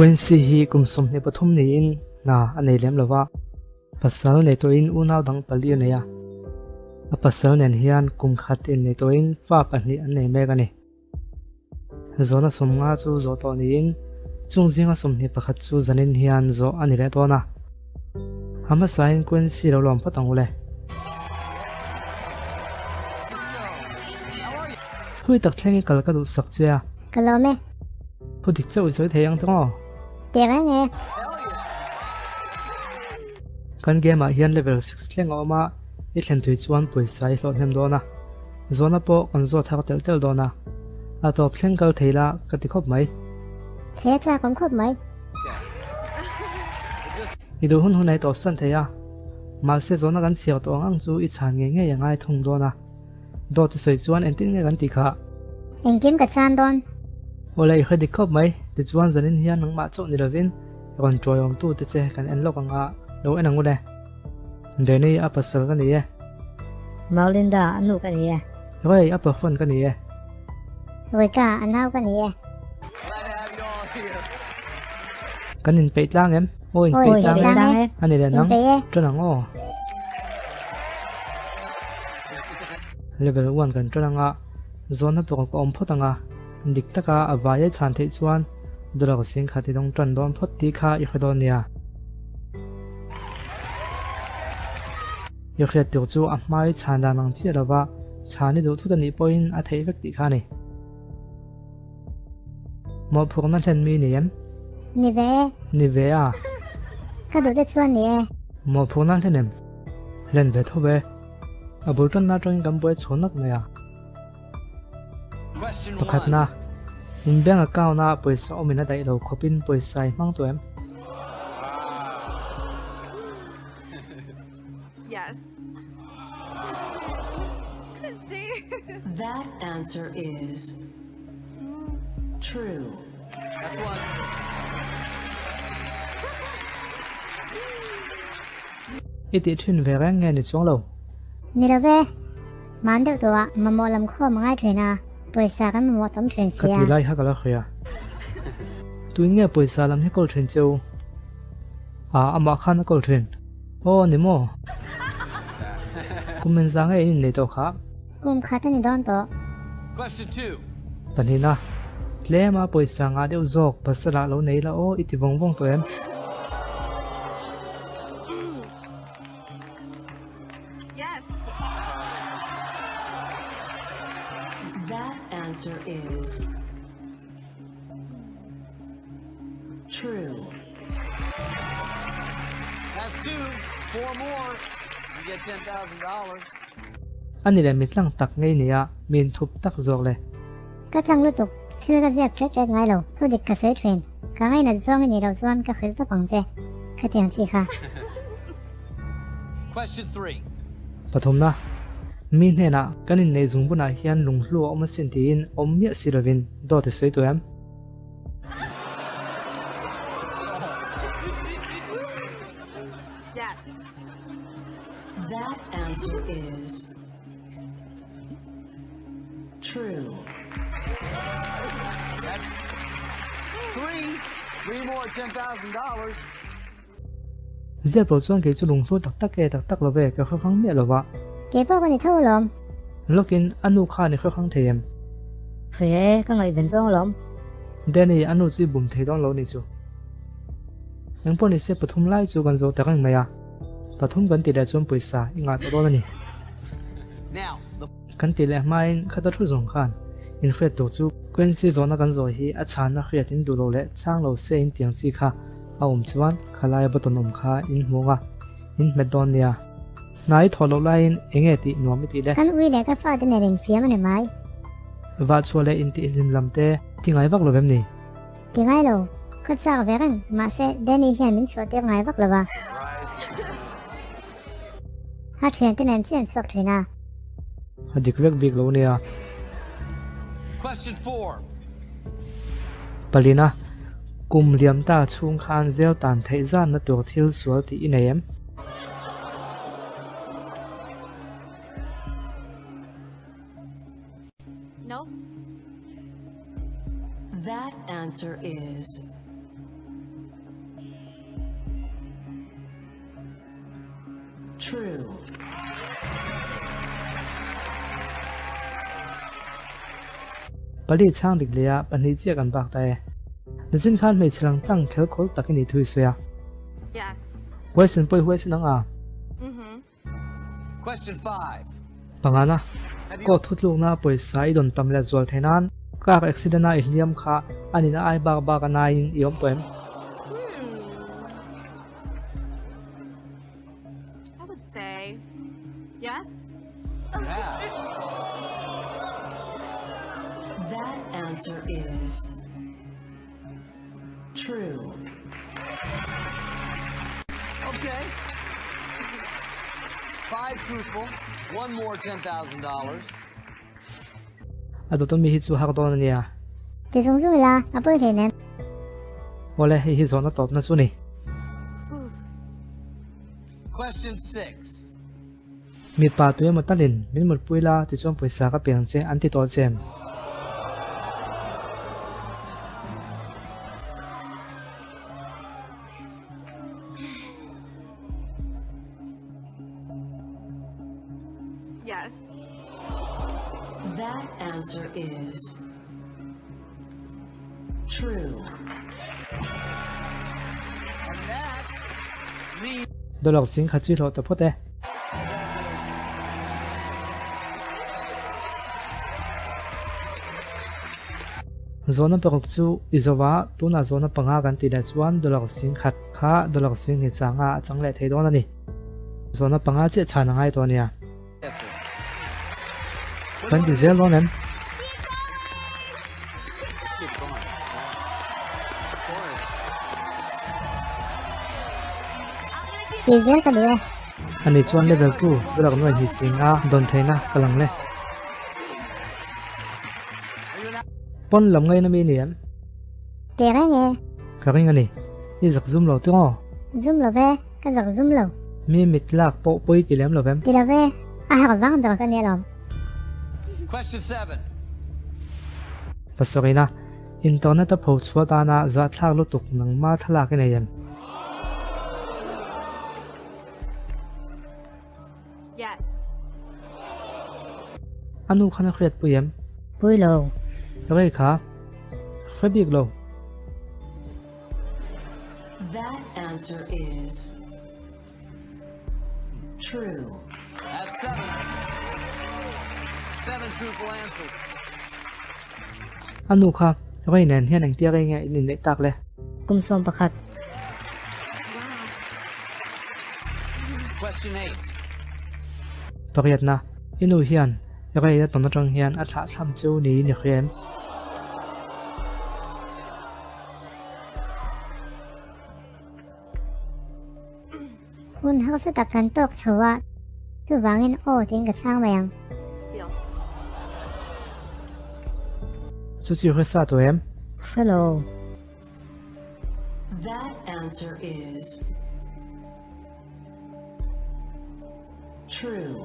quen si hi kum som ne pathum ni in na anei lem lawa pasal ne to in unaw dang pali ne ya a pasal nen hian kum khat in ne to in fa pahni an nei me ga ni zona somnga chu zo to ni in chung zinga somni pakhat chu zanin hian zo ani re to na hama sain quen si lo lom patang ule hui tak thlengi kal ka du sak chia Kalome. Pudik chau choi theyang tango Tega nge. kan game a hian level 6 thleng oma I thlen thui chuan Pawisa I hlawh hnem dona zona po kan zo thak tel tel dona a top thleng kal theila ka ti khop mai Thế cha cũng khóc mấy. idu hun hunai top san theya mal se zona kan siaw to ang chu I chan nge nge yangai thung dona do tu soi chuan entin nge kan ti kha Anh kiếm cả san đón. olai khadi khop mai ti chuan zanin hian nang ma chau ni ravin kon troyom tu te che kan en lok anga lo enang ule deni a pasal kan ni e Maulinda anu cái gì à? roi a pa phone kan ni e Rồi cả anh hao cái gì à? kan in pe tlang em oi Ôi, pe tlang pe tlang em. ani le nang Pe e. tronang o level 1 kan tronanga zona pe ko om photanga dik taka awai chan thei chuan drog sing khati dong tron don phot ti kha I khodon nia yo khret tu chu a mai chan da nang chi lawa chani du thu da ni point a thei vek ti kha ni mo phok na thlen mi ni em Nhi về. ni ve a Các đối tượng chuan nè. mo phok na thlen em len ve tho ve a bul ton na tong gam boy chonak na ya pakhat na in bank account na Pawisa omina dai lo khopin Pawisa I mang to em Yes. That answer is true. That's one. iti thin ve rang nge ni chong lo Nhi đâu về. Mán được tụi mà mò làm khô mà ngay thuyền à. Bởi sao cái mà mò tấm thuyền xìa. khati lai ha kala khoya tuin nge Pawisa lam he kol thrin cheu a ama khan kol thrin o ni mo kumen zang e in nei to kha Cùng khá tên đón tụi. Question 2. panina tle ma Pawisa nga deu zok pasala lo nei la o iti vong vong to em Yes. That answer is true. That's 2. 4 more. You get $10,000. ani le mitlang tak ngei nia min thup tak zok le Các thằng lưu tục. Thứ cái dẹp chết ngay lâu. Thu địch cả sấy thuyền. Cả ngay là do người đầu chuan các khởi tập bằng xe. Các tiền chi khá. Question 3. pathum na min he na kanin nei zung buna hian lung hlu om sin ti in om mia siravin do te sei to em Yes. That answer is true. That's 3. 3 more $10,000. zel pro chuan ke chu lung hlu tak tak lo ve ka khang mia lo wa Kế bộ cái này thâu lộm. lokin anu kha ni khang theyem Phía các người vẫn do lộm. deni anu chi bum thei don lo ni chu ang poni se pathum lai chu kan zo takang maya pathum kan ti da chum Pawisa inga to don ani Now, the kan ti le main khata thu zong khan in khret to chu quen si zona kan zo hi a chan na khriat in du lo le chang lo se in tiang chi kha a chuan khalai batonom kha in monga in medonia nai tholo lain enge ti nomi ti le Căn uy để các pha tên này đình phía mà này mái. wa chole in ti in lamte tingai vak lo vem ni Tiếng ai lâu. Các sao về răng. Mà sẽ đến đi hiện mình cho tiếng ai vắc là bà. Hát thuyền tên này chuyện suộc thuyền à. adik vek big lo nia question 4. palina kum liam ta chung khan zel tan thei zan na tur thil sual ti in em Nope. That answer is True. Pali chang dik leya pani chia kan bak tae nachin khan mei chilang tang khel khol takini thui soya Yes. wesin poi wesin anga Mm-hmm. Question 5. pangana Have ko you thutluk na poisa idon tamla zual thenan kar accident na ihliam kha anina ai bak bak na in iom toem I would say yes. yeah. That answer is true. Okay. 5 truthful. One more $10,000. ado to mi hi chu hak don ania Thì xuống rồi là à bơi thế nè. ole hi zona top na chu ni Question 6. mi pa tu ma talin min Mutpui la ti chom poisa ka piang che anti to chem Yes. That answer is true. And that means dolok sing kha chi lo ta phote zona pangok chu izowa tuna zona panga kan ti da chuan dolok sing khat kha dolok sing ni changa changle thei don ani zona panga che chana ngai to nia kan ti zel lonen keep going. Boy, Thì dễ cái đứa. ani chuan level 2 dolok no hi singa don theina kalang le pon lam ngai na mi niam Thì cái nghe. ka ring ani i zak zum lo tu Zoom lo về. Cái giặc zoom lo. mi mitlak po poi ti lem lovem Thì là về. À học vắng được cái này rồi. question 7. pasokina internet ta pho chua ta na za thlak lu tuk nang ma thala ke nei em Yes. anu khana khret pu em Bơi lo. rei kha fabik lo That answer is true. That's 7. 7 truthful answers. anu kha rei nen hian ang tia rei nge in nei tak le Cùng xôm bạc khát. Question 8. pariat na inu hian rei da ton atang hian a thla tham chu ni ni khem Hun học sẽ tập cần tốt chúa. Tu vắng in ô tiếng cái sang mèng. Deal. chu chi khe sa to em Hello. That answer is true.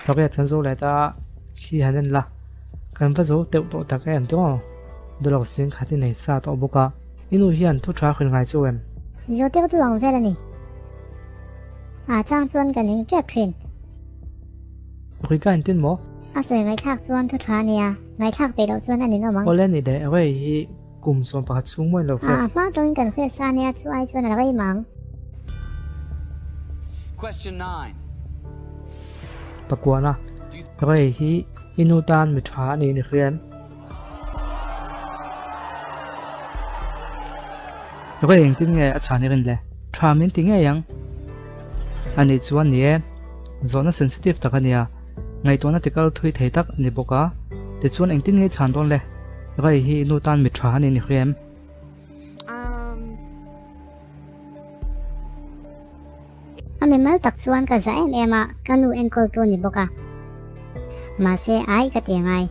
pariat kan zo le ta khi hanen la kan va zo teu to ta ka em to dolok sing khati nei sa to buka inu hian thu tha khil ngai chu em Dù tiếc tu lòng về là nè. À trang xuân cần những trẹp thuyền. ri ka tin mo À sợi ngay thác xuân tu thà nè. Ngay thác để đầu xuân anh đến đâu mắng. ole ni de rei hi kum som pa chung moi lo khe À phát trôi cần khuyết xa nè. Chú ai xuân là vây mắng. Question 9. pakwana rei hi inutan mi tha ni ni khem rei eng tin nge a chani rin le tha min ti nge yang ani chuan ni e zona sensitive takania ngai to na tikal thui thei tak ni boka ti chuan eng tin nge chan don le rei hi inutan mi tha ni ni khem À mình mới tặc xuân cả dãy em ạ. Cả nụ em cô tuôn đi bốc à. Mà xe ai cả tiếng ai.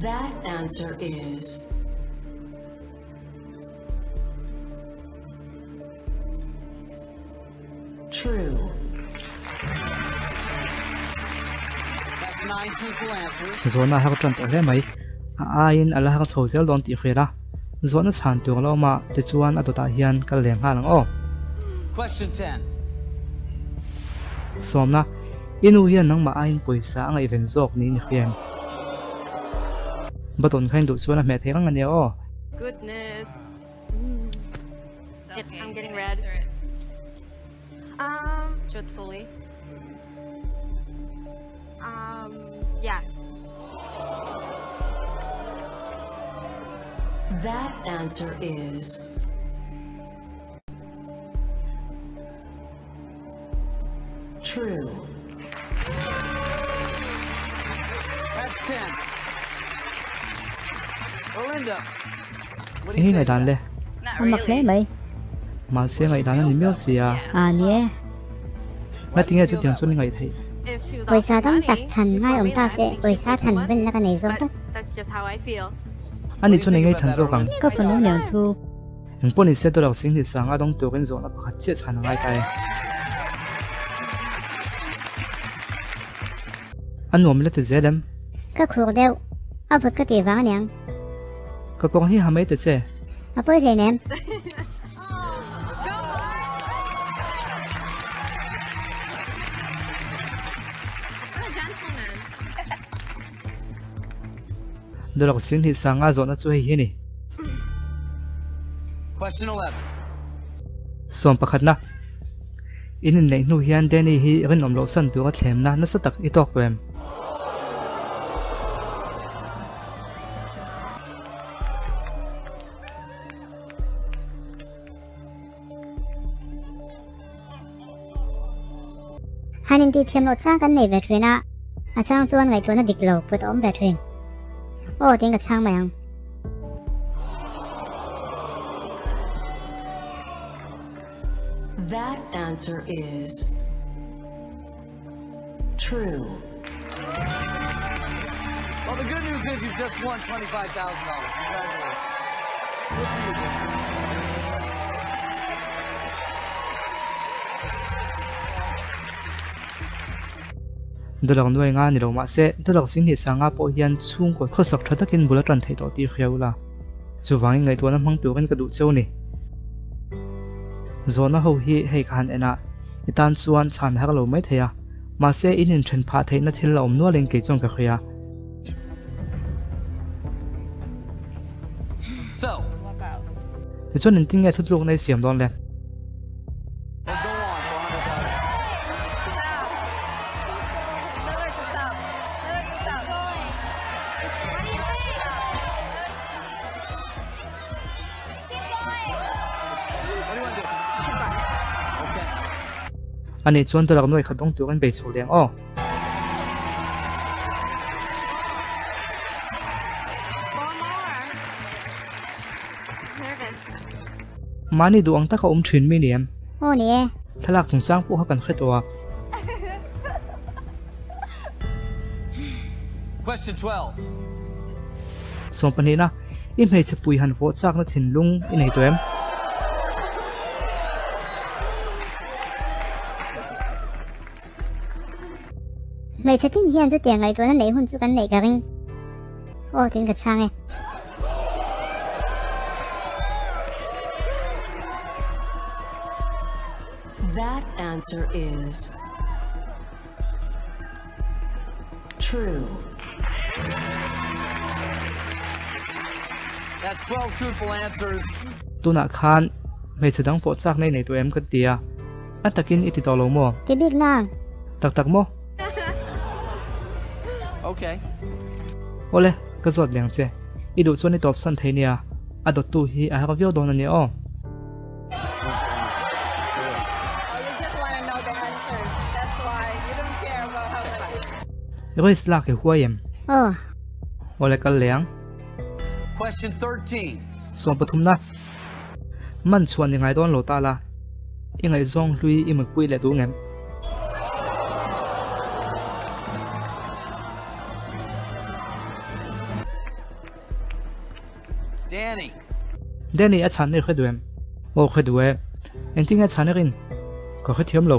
That answer is true. That's 9 truthful answers. zona har tran to le mai in ala hang chhozel don ti khwela zona chan tu lo ma te chuan adota hian kal leng ha lang o Question 10. somna inu hian nang ma ain poisa ang event zok ni ni khiam baton khain du chuan a me theng ania o Goodness. It's Yep, okay, I'm you getting can red. answer it. Truthfully. Yes. That answer is true. That's 10. Belinda, what do you hi say? ngai to dan le that? Not Không mặc lấy really. mày. ma se ngai dan ni mel sia À nhé. na tinga chu tiang chu ni ngai thei If she was Pawisa offering tấm money, tặc thành you'd ngay ông probably ta let sẽ because Pawisa she's thành one. bên là cái này giống But tất. that's just how I feel. ani chu ni ngai than zo kang Có phần lúc nào chu. eng poni se to lak sing ni sanga dong tu ken zona pakhat che chhan ngai tai an nom le te zelem Các khu đều. À vượt cái tiền vàng nhàng. ka kong hi hamai te che À bơi lên em. What a gentleman. dolak sing ni sanga zona chu hi ni Question 11. som pakhat na in nei nu hian de ni hi ren om lo san tu ka thlem na sa tak i tok twem Hai anh đi thêm một trang cái này về thuyền à. À trang xuân ngày tuần nó địch lầu bữa tóm về thuyền. Ô tiếng cái trang mày. That answer is true. Well, the good news is you've just won $25,000. Congratulations. Good for you, Jim. dolak nuai nga ni ro ma se dolak sing ni sanga po hian chung ko khosak thatakin bulatran thei to ti khiaula chuwangi ngai to na mang tu kan ka du cheu ni zona ho hi hei khan ena itan chuan chan hak lo mai theya ma se in thren pha thei na thil om no leng ke chong ka khia So, Walk out. te chon in tinga thutluk nei siam don le we'll go on for $100,000. Tell her to stop. Tell her to stop. What do you think? Keep going. What do you want to do? Okay. ani chuan dolak nuai khatong tu kan be chu leng o Four more. Nervous. mani du ang ta ka thin mi niam Ô nè. thalak chung chang pu ha kan khretwa Question 12. som pani na im hei che pui han vo chak na thin lung in ei toem Mày sẽ tin hiện cho tiền ngày tuần nó lấy hôn chú cái này cả ring. Ô tiếng cái trang này. That answer is true. That's 12 truthful answers. tuna khan mei che dang vo chak nei nei toem kan tia atakin iti to lo mo Cái big na. tak tak mo Okay. ole ka zot leng che idu choni top san thei nia adot tu hi a ka vio don ani o Oh, you just want to know the answers. That's why you don't care about how much it roi slak ke huayem Ô. ole kal leng Question 13. som pathum na man chuan ni ngai don lo ta la ingai zong hlui i Mutpui le du ngem Danny. deni a chan nei khduem o khduwe enting a chan rin ko khathiam lo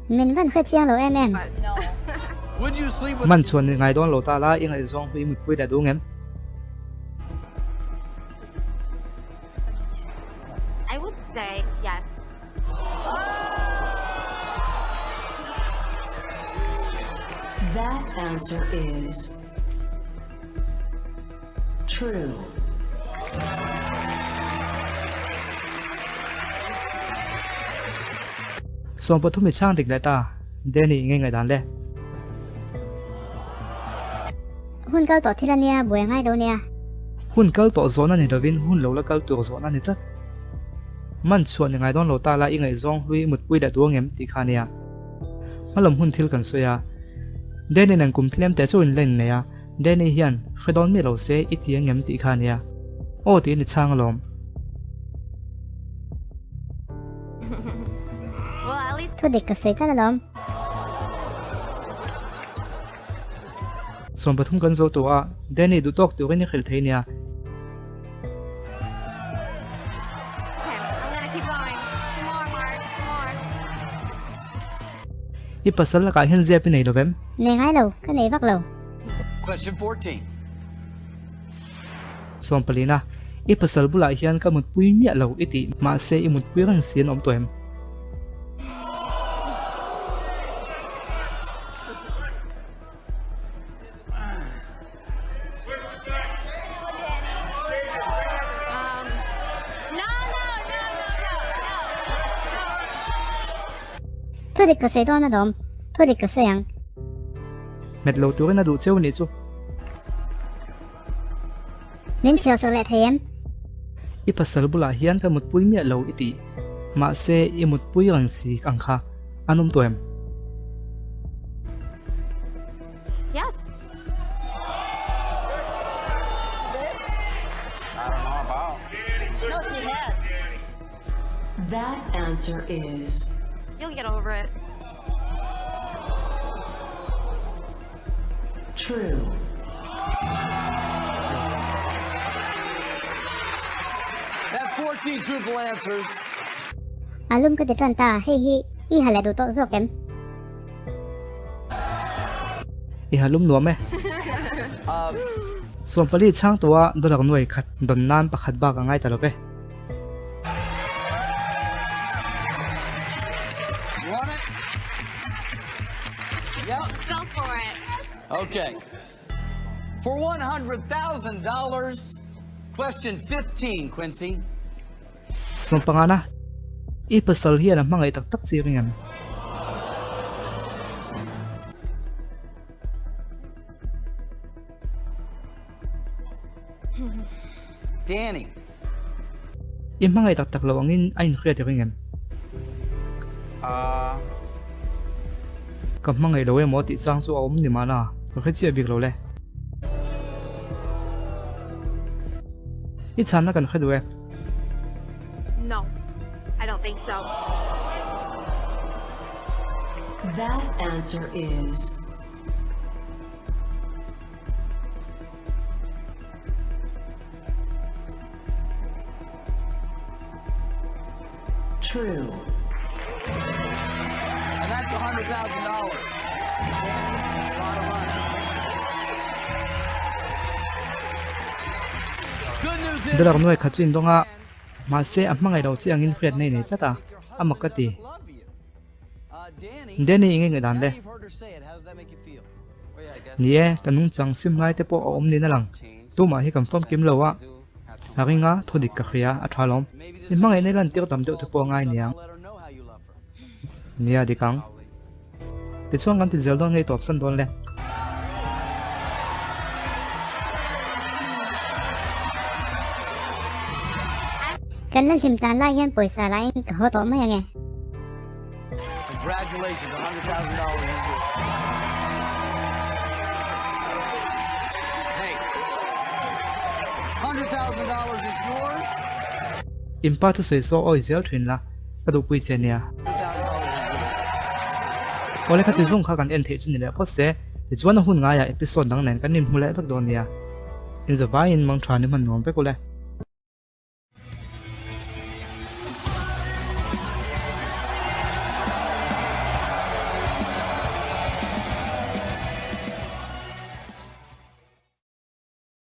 Mình vẫn khơi chiang lỗ em. No. Would you sleep with man chuan ni ngai don lo ta la ingai zong hlui Mutpui le du ngem say yes. That answer is true. ส่วนปฐมช่างติกได้ตาเดนี่ง่ายๆดันเลย Hun câu tổ thì là nia buổi ngay đâu nia. หุ่นเกลตัวโซนันนี่เดวินหุ่นเหลวแล้วเกลตัวโซนันนี่ตัดมันชวนยังไงต้องโลตาละอีไงซองหุยมุดปุยได้ตัวเงี้ยติคานี่มาลมหุ่นทิลกันสวยเดนี่นังกุมเทเลมแต่ช่วยเล่นเนี่ยเดนี่เฮียนเคยโดนมีเราเสียอีที่เงี้ยติคานี่โอ้ตีนี่ช่างลม Well, at least Thôi địch cả sấy ta là lắm. ส่วนปฐมกันโซตัวเดนี่ดูตอกตัวนี่เขลเทีย okay. I'm gonna keep going. Some more, Mark. Some more. อีปัสสาวะการเห็นเจ็บไปไหนหรอเว้ม Này ngay lâu, cái này bắt lâu. Question 14. ส่วนปลีนะอีปัสสาวะบุหรี่เฮียนก็มุดปุยเมียเราอีติมาเสียอีมุดปุยรังเสียนอมตัวเอ็ม No, no, no, no, no. Thôi địch cả sấy to là lắm. Thôi địch cả sấy ăn. เม็ดเราตัวน่าดูเจ้านี่จู Nên chiều sợ lại thấy em. อีปัสสาวะบุหรี่เฮียนก็มุดปุยเมียเราอีติมาเสียอีมุดปุยรังสีกังคาอันอมตัวเอ็ม Yes. She did? I don't know about. No, she had. That answer is You'll get over it. true. That's 14 truthful answers. Alum cái tròn ta hi hi. Y hà lại đồ tội dọc em. อีหาลุ่มนัวไหม ส่วนปลีช่างตัวดลักหน่วยขัดดนนานประคัดบ้ากันง่ายแต่ละเว้ You want it? Yep. Go for it. Okay. For $100,000, question 15, Quincy. ส่วนปังอานะอีปัสสาวะเฮียนมังไอตักตักซีริงัน Danny. อีมังไอตักตักระวังอินไอน์เครียดริงัน กับมังไอเราเอมอติจ้างสู้เอามนี่มานะเราแค่เจียบิกเราเลยอีฉันนักกันแค่ดูเอ No, I don't think so. That answer is true. And that's $100,000. Danny, that's a lot of money. Good news is ดลักหน่วยขัดจินตรงอ่ะมาเสียมังไอเราเจียงอินเครียดในนี่จ้าตาอามักกติ Danny, เดนี่อิงเงดันเลย you've heard her say it. How does that make you feel? นี่กันนุ่งจังซิมง่ายแต่พอเอาอมนี่นั่นหลังตัวมาให้คำฟ้องกิมเราว่าหาริงะทดิกกะเขียอัฐาลมอีมังไอในลันเตียวตำเดียวที่พอง่ายเนี่ย Let her know how you love her. เนี่ยดิกังแต่ช่วงกันติดเจลต้องให้ตอบสั้นตอนเลย Cần lên chìm tàn lại hiên Pawisa lại cả hỗ tổ mấy anh nghe. Congratulations, $100,000 is yours. Hey, $100,000 is yours. อิมป้าทุกสิ่งโซ่อ้อยเสียวถึงละกระดูกปุยเจเนี่ย $100,000 is yours. วันนี้ข้าที่ส่งข้ากันเอ็นเทจุนี่แหละเพราะเสียแต่ชวนหุ่นง่ายอ่ะเอพิโซดดังนั้นกันนิ่มหูเละพักโดนเนี่ยอินจะว่าอินมังทรานี่มันนอนไปกูเลย